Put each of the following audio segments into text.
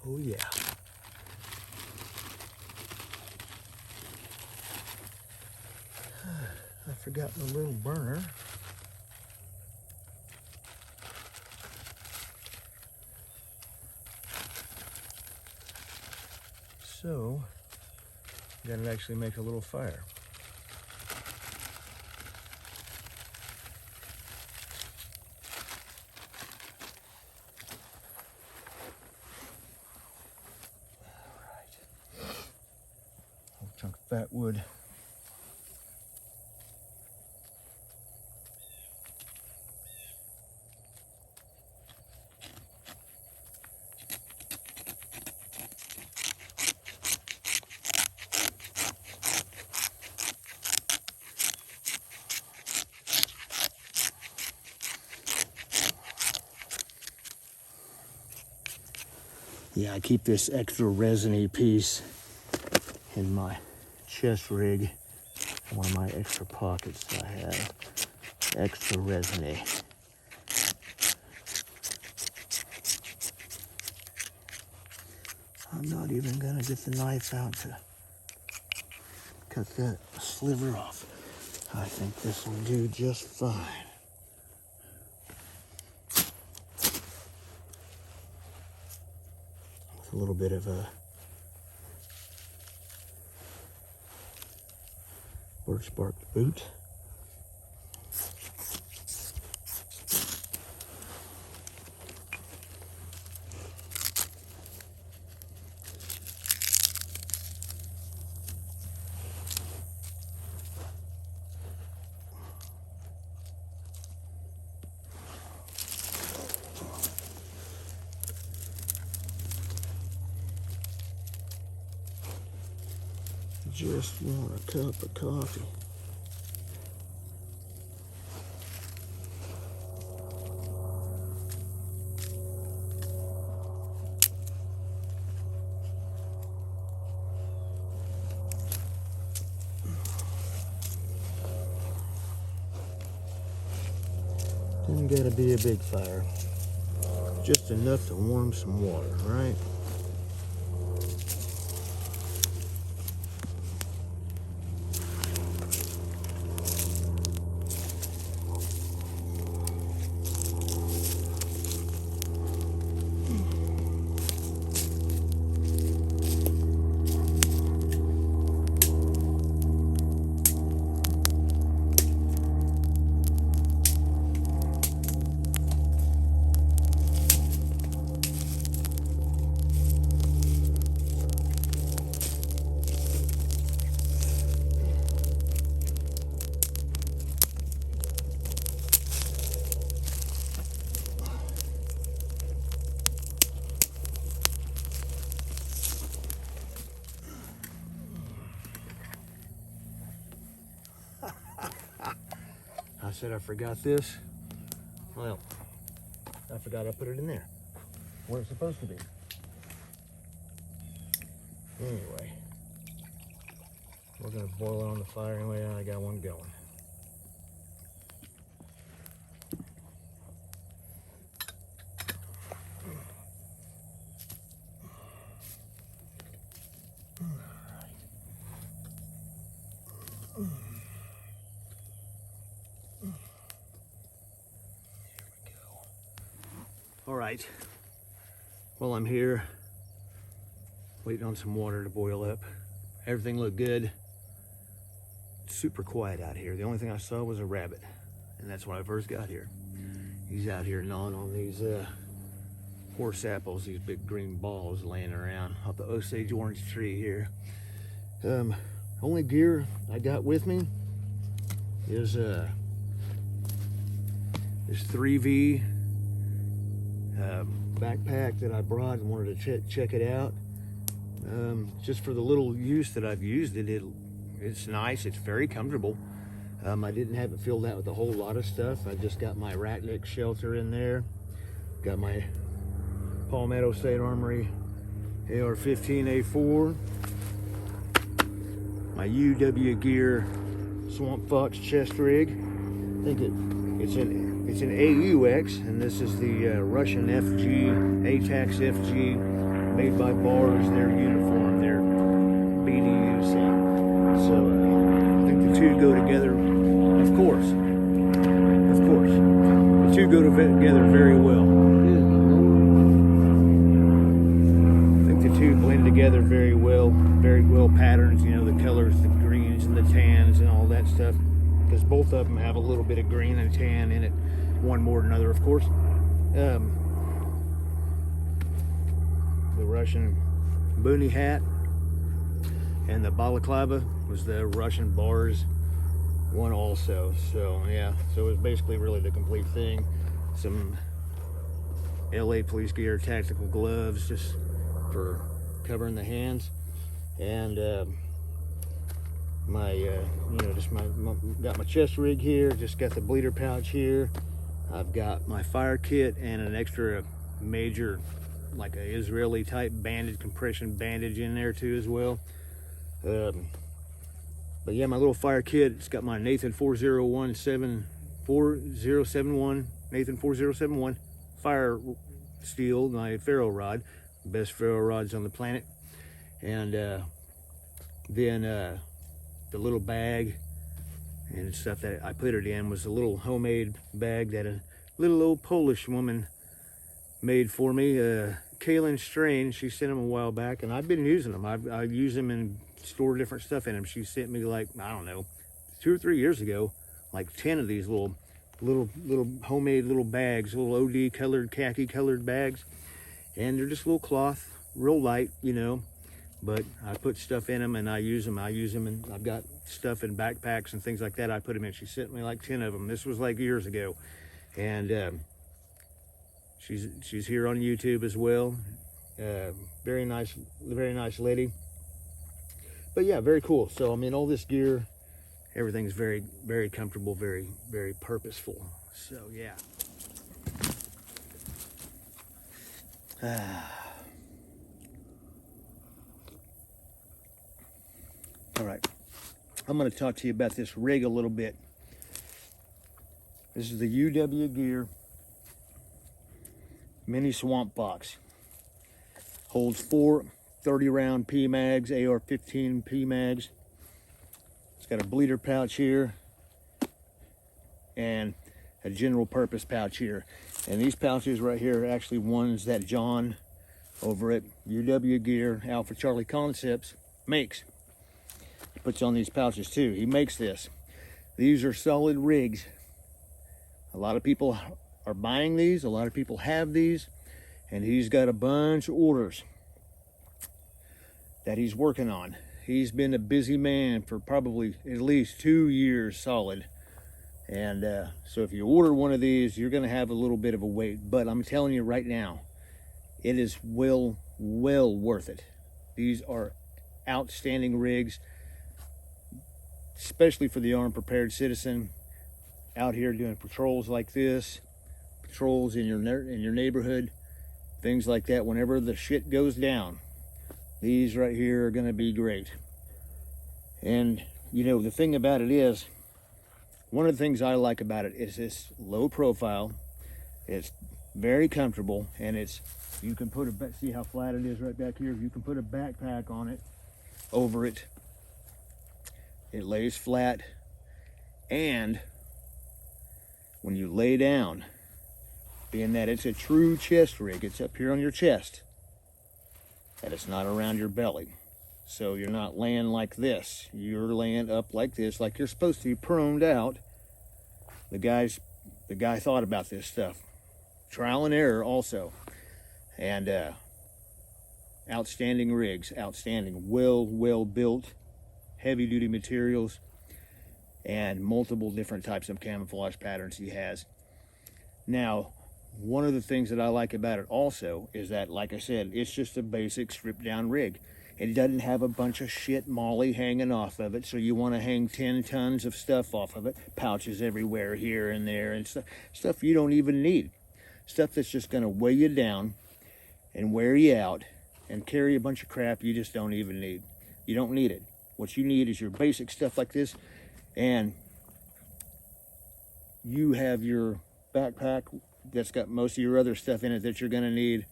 Oh yeah. I forgot my little burner. So, gotta actually make a little fire. Chunk of fat wood. Yeah, I keep this extra resiny piece in my chest rig. One of my extra pockets I have. Extra resiny. I'm not even gonna get the knife out to cut that sliver off. I think this will do just fine. With a little bit of a birch bark boot. Just want a cup of coffee. Didn't gotta be a big fire. Just enough to warm some water, right? I said I forgot this. Well, I forgot I put it in there where it's supposed to be. Anyway, we're gonna boil it on the fire anyway. I got one going. All right, well, I'm here waiting on some water to boil up. Everything looked good. Super quiet out here. The only thing I saw was a rabbit, and that's when I first got here. He's out here gnawing on these horse apples, these big green balls laying around off the Osage orange tree here. Only gear I got with me is this 3V backpack that I brought and wanted to check it out. Just for the little use that I've used it, it's nice, it's very comfortable. I didn't have it filled out with a whole lot of stuff. I just got my ratnik shelter in there, got my Palmetto State Armory AR-15A4, my UW Gear Swamp Fox chest rig. I think it's an AUX, and this is the Russian FG, ATAX FG made by bars. They're uniform. They're BDUs. So I think the two go together. Of course, the two go together very well. I think the two blend together very well patterns. You know, the colors, the greens and the tans and all that stuff. Because both of them have a little bit of green and tan in it, one more than another, of course. The Russian boonie hat and the balaclava was the Russian bars one also. So yeah, so it was basically really the complete thing. Some LA police gear, tactical gloves just for covering the hands, and got my chest rig here, just got the bleeder pouch here. I've got my fire kit and an extra major, like a Israeli type bandage, compression bandage in there too as well. But yeah, my little fire kit, it's got my Nathan 4071 Nathan 4071 fire steel, my ferro rod, best ferro rods on the planet. And then the little bag and stuff that I put it in was a little homemade bag that a little old Polish woman made for me. Kaylin Strain, she sent them a while back, and I've been using them. I use them and store different stuff in them. She sent me, like, I don't know, 2 or 3 years ago, like 10 of these little homemade little bags, little OD colored, khaki colored bags, and they're just little cloth, real light, you know. But I put stuff in them and I use them, and I've got stuff in backpacks and things like that. I put them in. She sent me like 10 of them. This was like years ago. And she's here on YouTube as well. Very nice lady. But yeah, very cool. So I mean, all this gear, everything's very, very comfortable, very, very purposeful. So yeah. All right, I'm going to talk to you about this rig a little bit. This is the UW Gear Mini Swamp Box. Holds 4 30-round P-Mags, AR-15 P-Mags. It's got a bleeder pouch here and a general purpose pouch here. And these pouches right here are actually ones that John over at UW Gear, Alpha Charlie Concepts, makes. He puts on these pouches too. He makes this. These are solid rigs. A lot of people are buying these. A lot of people have these. And he's got a bunch of orders that he's working on. He's been a busy man for probably at least 2 years solid. And so if you order one of these, you're going to have a little bit of a wait. But I'm telling you right now, it is well worth it. These are outstanding rigs, especially for the armed prepared citizen out here doing patrols like this, patrols in your neighborhood, things like that. Whenever the shit goes down, these right here are going to be great. And you know, the thing about it is, one of the things I like about it is this low profile. It's very comfortable, and you can put see how flat it is right back here. You can put a backpack on it, over it. It lays flat, and when you lay down, being that it's a true chest rig, it's up here on your chest, and it's not around your belly. So you're not laying like this. You're laying up like this, like you're supposed to be proned out. The guy thought about this stuff. Trial and error also. And outstanding rigs, outstanding, well built, heavy duty materials, and multiple different types of camouflage patterns he has. Now, one of the things that I like about it also is that, like I said, it's just a basic stripped down rig. It doesn't have a bunch of shit molly hanging off of it, so you want to hang 10 tons of stuff off of it. Pouches everywhere, here and there, and stuff you don't even need. Stuff that's just going to weigh you down and wear you out and carry a bunch of crap you just don't even need. You don't need it. What you need is your basic stuff like this, and you have your backpack that's got most of your other stuff in it that you're going to need.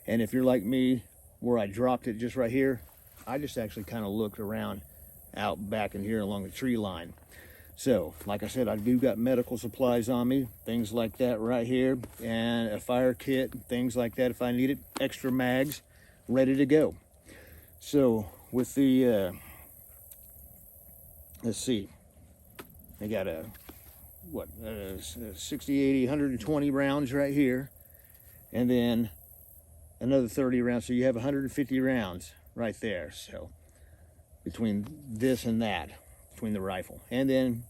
And if you're like me, where I dropped it just right here, I just actually kind of looked around out back in here along the tree line. So, like I said, I do got medical supplies on me, things like that right here, and a fire kit, things like that if I need it, extra mags, ready to go. So, with the, let's see, I got a, 60, 80, 120 rounds right here, and then another 30 rounds, so you have 150 rounds right there. So, between this and that, between the rifle, and then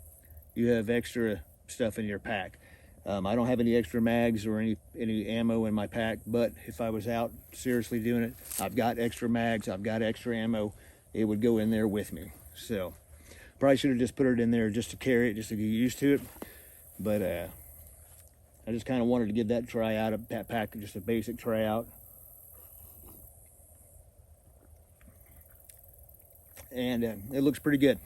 you have extra stuff in your pack. I don't have any extra mags or any ammo in my pack, but if I was out seriously doing it, I've got extra mags, I've got extra ammo. It would go in there with me. So probably should have just put it in there just to carry it, just to get used to it. But I just kind of wanted to give that try out, that pack, just a basic try out. And it looks pretty good.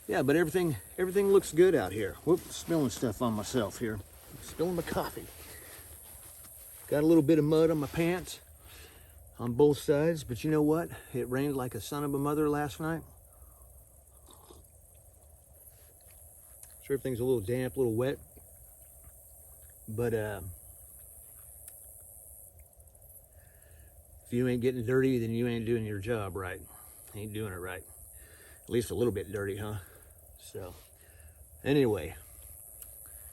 Yeah, but everything looks good out here. Whoop, spilling stuff on myself here. Spilling my coffee. Got a little bit of mud on my pants on both sides, but you know what? It rained like a son of a mother last night. So everything's a little damp, a little wet. But if you ain't getting dirty, then you ain't doing your job right. Ain't doing it right. At least a little bit dirty, huh? So, anyway,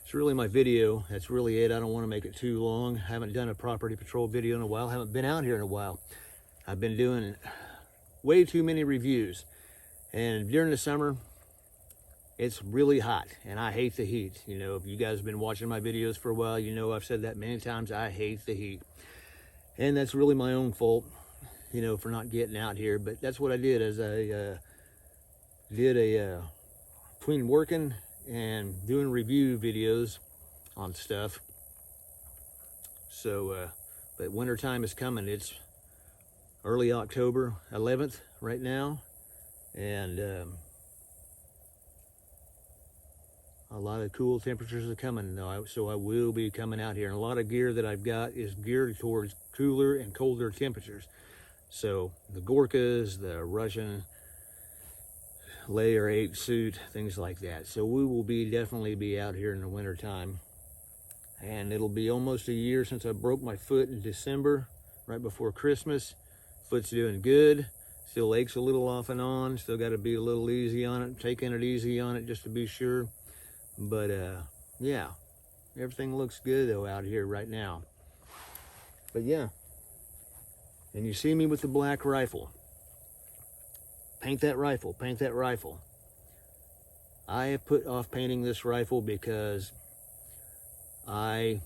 it's really my video. That's really it. I don't want to make it too long. I haven't done a property patrol video in a while. I haven't been out here in a while. I've been doing way too many reviews. And during the summer, it's really hot. And I hate the heat. You know, if you guys have been watching my videos for a while, you know I've said that many times. I hate the heat. And that's really my own fault, you know, for not getting out here. But that's what I did, as I between working and doing review videos on stuff. So, but winter time is coming. It's early October 11th right now, and a lot of cool temperatures are coming. So I will be coming out here, and a lot of gear that I've got is geared towards cooler and colder temperatures. So the Gorkas, the Russian layer 8 suit, things like that. So we will definitely be out here in the winter time. And it'll be almost a year since I broke my foot in December, right before Christmas. Foot's doing good. Still aches a little off and on. Still got to be a little easy on it, taking it easy on it just to be sure. But yeah, everything looks good though out here right now. But yeah, and you see me with the black rifle. Paint that rifle, paint that rifle. I have put off painting this rifle because I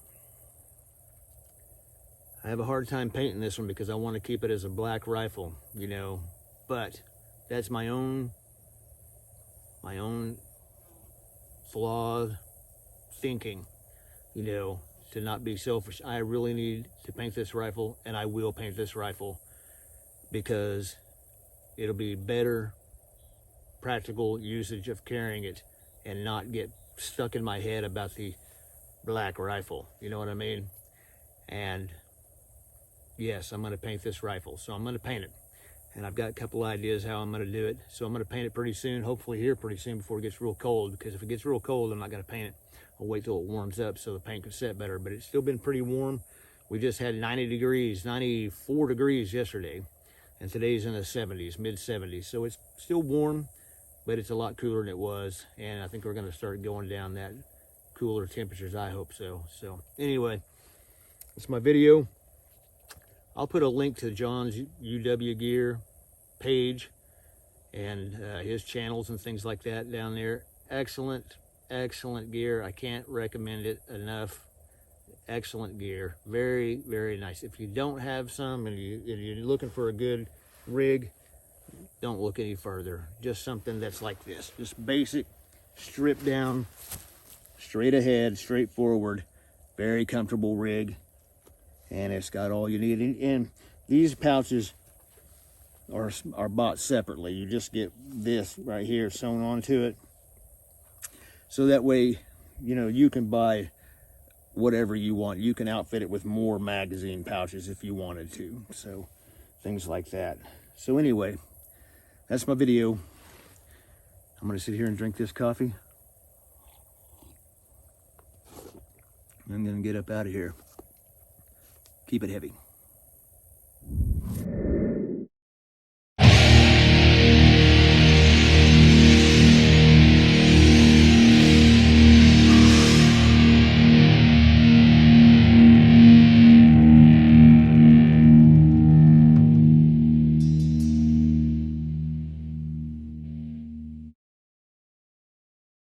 have a hard time painting this one because I want to keep it as a black rifle, you know. But that's my own flawed thinking, you know, to not be selfish. I really need to paint this rifle, and I will paint this rifle because it'll be better practical usage of carrying it and not get stuck in my head about the black rifle. You know what I mean? And yes, I'm going to paint this rifle. So I'm going to paint it. And I've got a couple ideas how I'm going to do it. So I'm going to paint it pretty soon, hopefully here pretty soon before it gets real cold. Because if it gets real cold, I'm not going to paint it. I'll wait till it warms up so the paint can set better. But it's still been pretty warm. We just had 90 degrees, 94 degrees yesterday. And today's in the 70s, mid 70s. So it's still warm, but it's a lot cooler than it was. And I think we're going to start going down that cooler temperatures. I hope so. So anyway, that's my video. I'll put a link to John's UW Gear page and his channels and things like that down there. Excellent, excellent gear. I can't recommend it enough. Excellent gear. Very, very nice. If you don't have some and you're looking for a good rig, don't look any further. Just something that's like this. Just basic, stripped down, straight ahead, straightforward, very comfortable rig. And it's got all you need. And these pouches are bought separately. You just get this right here sewn onto it. So that way, you know, you can buy whatever you want. You can outfit it with more magazine pouches if you wanted to. So things like that. So anyway, that's my video. I'm gonna sit here and drink this coffee. I'm gonna get up out of here. Keep it heavy.